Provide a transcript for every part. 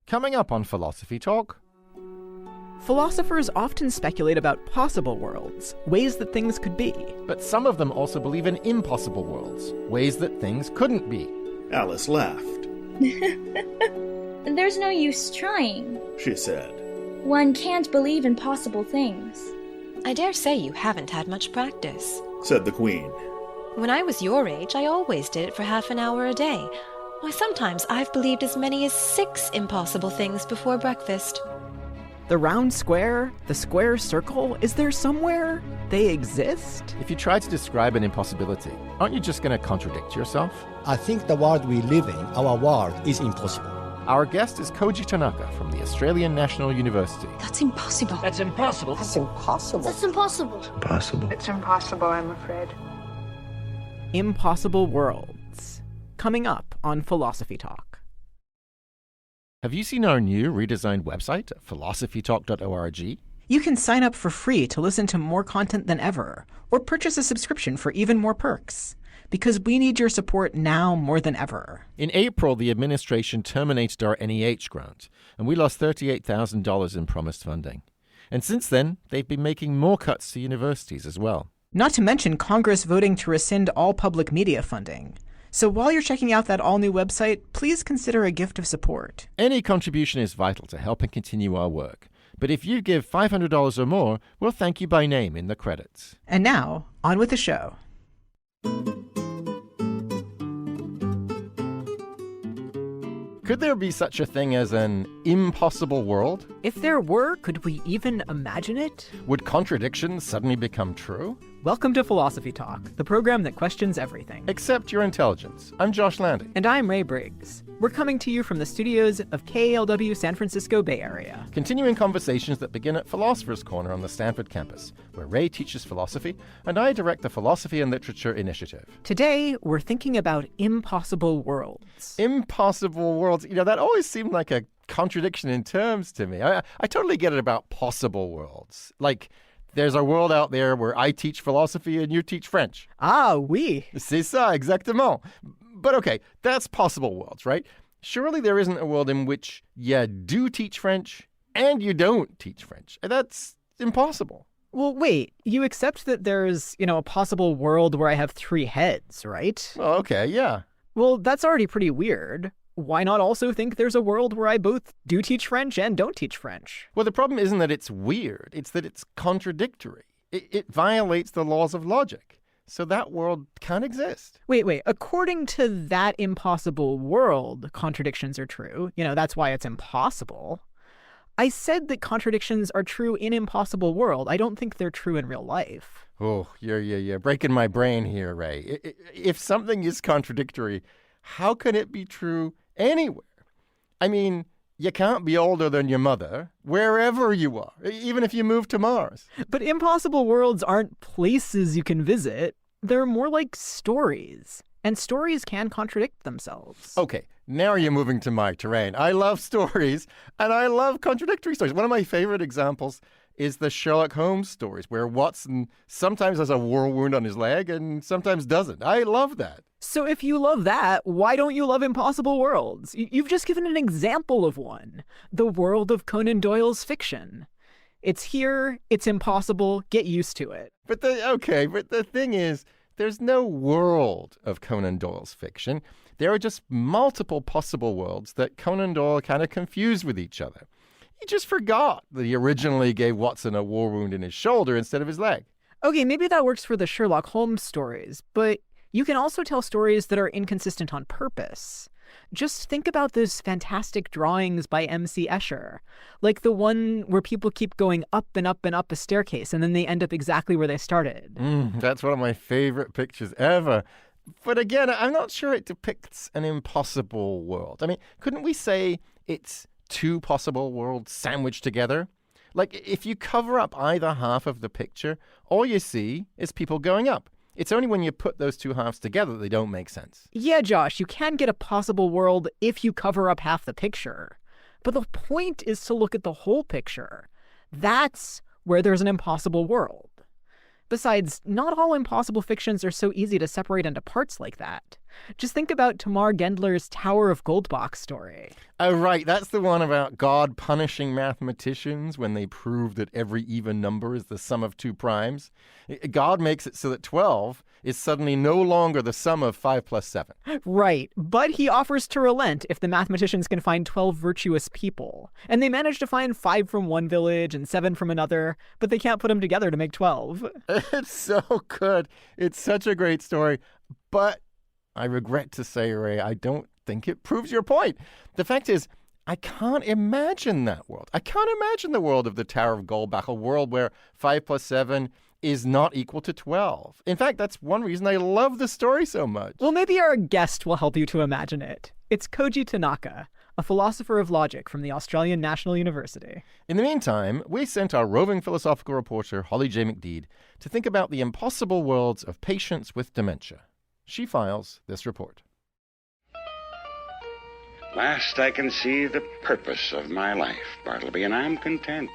Coming up on Philosophy Talk. Philosophers often speculate about possible worlds, ways that things could be. But some of them also believe in impossible worlds, ways that things couldn't be. Alice laughed. There's no use trying, she said. One can't believe in possible things. I dare say you haven't had much practice, said the Queen. When I was your age, I always did it for half an hour a day. Why, sometimes I've believed as many as 6 impossible things before breakfast. The round square, the square circle, is there somewhere they exist? If you try to describe an impossibility, aren't you just going to contradict yourself? I think the world we live in, our world, is impossible. Our guest is Koji Tanaka from the Australian National University. That's impossible. That's impossible. That's impossible. That's impossible. Impossible. It's impossible, I'm afraid. Impossible worlds. Coming up on Philosophy Talk. Have you seen our new redesigned website at philosophytalk.org? You can sign up for free to listen to more content than ever, or purchase a subscription for even more perks. Because we need your support now more than ever. In April, the administration terminated our NEH grant, and we lost $38,000 in promised funding. And since then, they've been making more cuts to universities as well. Not to mention Congress voting to rescind all public media funding. So while you're checking out that all-new website, please consider a gift of support. Any contribution is vital to helping continue our work. But if you give $500 or more, we'll thank you by name in the credits. And now, on with the show. Could there be such a thing as an impossible world? If there were, could we even imagine it? Would contradictions suddenly become true? Welcome to Philosophy Talk, the program that questions everything. Except your intelligence. I'm Josh Landy. And I'm Ray Briggs. We're coming to you from the studios of KALW San Francisco Bay Area. Continuing conversations that begin at Philosopher's Corner on the Stanford campus, where Ray teaches philosophy and I direct the Philosophy and Literature Initiative. Today, we're thinking about impossible worlds. Impossible worlds. You know, that always seemed like a contradiction in terms to me. I totally get it about possible worlds. Like, there's a world out there where I teach philosophy and you teach French. Ah, oui. C'est ça, exactement. But okay, that's possible worlds, right? Surely there isn't a world in which you do teach French and you don't teach French. That's impossible. Well, wait, you accept that there's, a possible world where I have 3 heads, right? Well, okay, yeah. Well, that's already pretty weird. Why not also think there's a world where I both do teach French and don't teach French? Well, the problem isn't that it's weird. It's that it's contradictory. It violates the laws of logic. So that world can't exist. Wait. According to that impossible world, contradictions are true. That's why it's impossible. I said that contradictions are true in impossible world. I don't think they're true in real life. Oh, you're breaking my brain here, Ray. If something is contradictory, how can it be true anywhere? I mean, you can't be older than your mother, wherever you are, even if you move to Mars. But impossible worlds aren't places you can visit. They're more like stories. And stories can contradict themselves. Okay, now you're moving to my terrain. I love stories, and I love contradictory stories. One of my favorite examples is the Sherlock Holmes stories, where Watson sometimes has a war wound on his leg and sometimes doesn't. I love that. So if you love that, why don't you love impossible worlds? You've just given an example of one. The world of Conan Doyle's fiction. It's here, it's impossible, get used to it. But the thing is, there's no world of Conan Doyle's fiction. There are just multiple possible worlds that Conan Doyle kind of confused with each other. He just forgot that he originally gave Watson a war wound in his shoulder instead of his leg. Okay, maybe that works for the Sherlock Holmes stories, but you can also tell stories that are inconsistent on purpose. Just think about those fantastic drawings by M.C. Escher, like the one where people keep going up and up and up a staircase and then they end up exactly where they started. That's one of my favorite pictures ever. But again, I'm not sure it depicts an impossible world. I mean, couldn't we say it's 2 possible worlds sandwiched together? Like, if you cover up either half of the picture, all you see is people going up. It's only when you put those 2 halves together that they don't make sense. Yeah, Josh, you can get a possible world if you cover up half the picture. But the point is to look at the whole picture. That's where there's an impossible world. Besides, not all impossible fictions are so easy to separate into parts like that. Just think about Tamar Gendler's Tower of Goldbach story. Oh, right. That's the one about God punishing mathematicians when they prove that every even number is the sum of two primes. God makes it so that 12 is suddenly no longer the sum of 5 plus 7. Right, but he offers to relent if the mathematicians can find 12 virtuous people. And they manage to find 5 from one village and 7 from another, but they can't put them together to make 12. It's so good. It's such a great story. But I regret to say, Ray, I don't think it proves your point. The fact is, I can't imagine that world. I can't imagine the world of the Tower of Goldbach, a world where 5 plus 7 is not equal to 12. In fact, that's one reason I love the story so much. Well, maybe our guest will help you to imagine it. It's Koji Tanaka, a philosopher of logic from the Australian National University. In the meantime, we sent our roving philosophical reporter, Holly J. McDeed, to think about the impossible worlds of patients with dementia. She files this report. Last I can see the purpose of my life, Bartleby, and I'm content.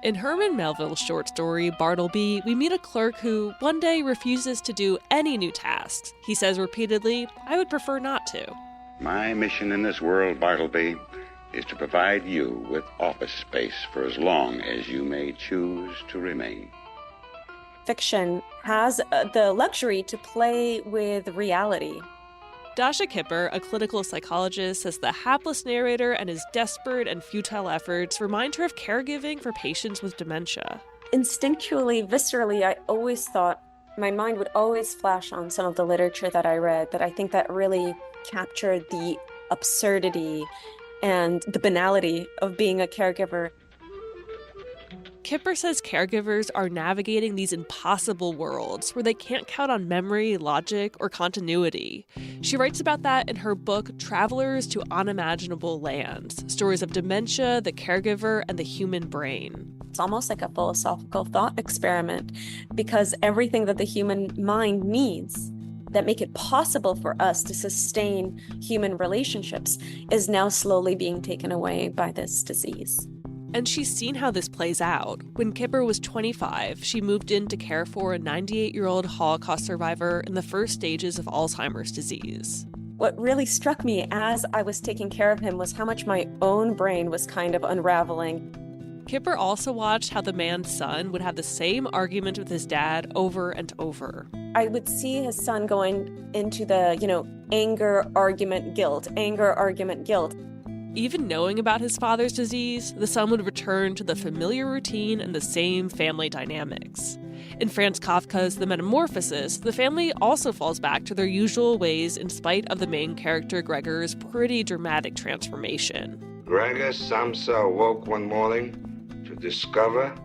In Herman Melville's short story, Bartleby, we meet a clerk who one day refuses to do any new tasks. He says repeatedly, "I would prefer not to." My mission in this world, Bartleby, is to provide you with office space for as long as you may choose to remain. Fiction has the luxury to play with reality. Dasha Kipper, a clinical psychologist, says the hapless narrator and his desperate and futile efforts remind her of caregiving for patients with dementia. Instinctually, viscerally, I always thought, my mind would always flash on some of the literature that I read that I think that really captured the absurdity and the banality of being a caregiver. Kipper says caregivers are navigating these impossible worlds where they can't count on memory, logic, or continuity. She writes about that in her book, Travelers to Unimaginable Lands, Stories of Dementia, the Caregiver, and the Human Brain. It's almost like a philosophical thought experiment because everything that the human mind needs that make it possible for us to sustain human relationships is now slowly being taken away by this disease. And she's seen how this plays out. When Kipper was 25, she moved in to care for a 98-year-old Holocaust survivor in the first stages of Alzheimer's disease. What really struck me as I was taking care of him was how much my own brain was kind of unraveling. Kipper also watched how the man's son would have the same argument with his dad over and over. I would see his son going into the, anger, argument, guilt, anger, argument, guilt. Even knowing about his father's disease, the son would return to the familiar routine and the same family dynamics. In Franz Kafka's The Metamorphosis, the family also falls back to their usual ways in spite of the main character Gregor's pretty dramatic transformation. Gregor Samsa awoke one morning to discover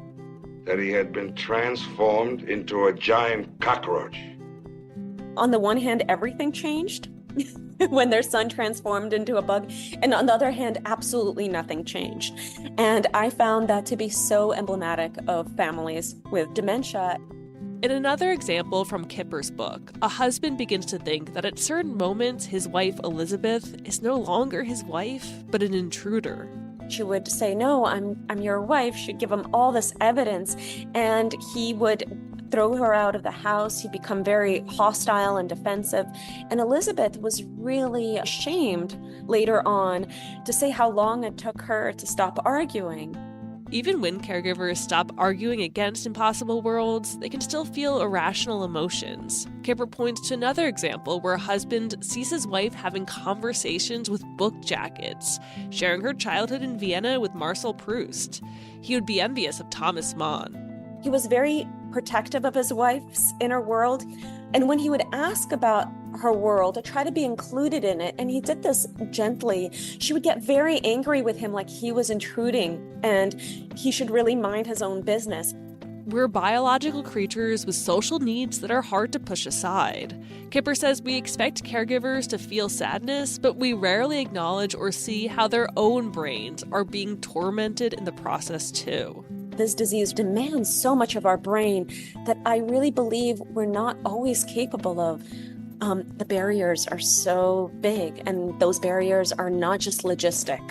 that he had been transformed into a giant cockroach. On the one hand, everything changed when their son transformed into a bug, and on the other hand, absolutely nothing changed. And I found that to be so emblematic of families with dementia. In another example from Kipper's book, a husband begins to think that at certain moments his wife Elizabeth is no longer his wife, but an intruder. She would say, "No, I'm your wife." She'd give him all this evidence, and he would throw her out of the house. He'd become very hostile and defensive. And Elizabeth was really ashamed later on to say how long it took her to stop arguing. Even when caregivers stop arguing against impossible worlds, they can still feel irrational emotions. Kipper points to another example where a husband sees his wife having conversations with book jackets, sharing her childhood in Vienna with Marcel Proust. He would be envious of Thomas Mann. He was very protective of his wife's inner world, and when he would ask about her world to try to be included in it, and he did this gently, she would get very angry with him, like he was intruding and he should really mind his own business. We're biological creatures with social needs that are hard to push aside. Kipper says we expect caregivers to feel sadness, but we rarely acknowledge or see how their own brains are being tormented in the process too. This disease demands so much of our brain that I really believe we're not always capable of. The barriers are so big, and those barriers are not just logistic,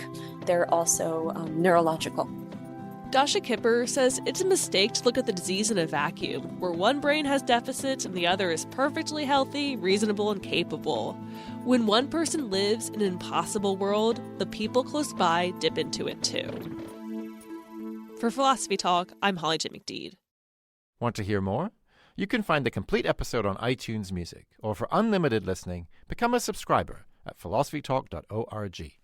they're also neurological. Dasha Kipper says it's a mistake to look at the disease in a vacuum, where one brain has deficits and the other is perfectly healthy, reasonable, and capable. When one person lives in an impossible world, the people close by dip into it too. For Philosophy Talk, I'm Holly J. McDede. Want to hear more? You can find the complete episode on iTunes Music, or for unlimited listening, become a subscriber at philosophytalk.org.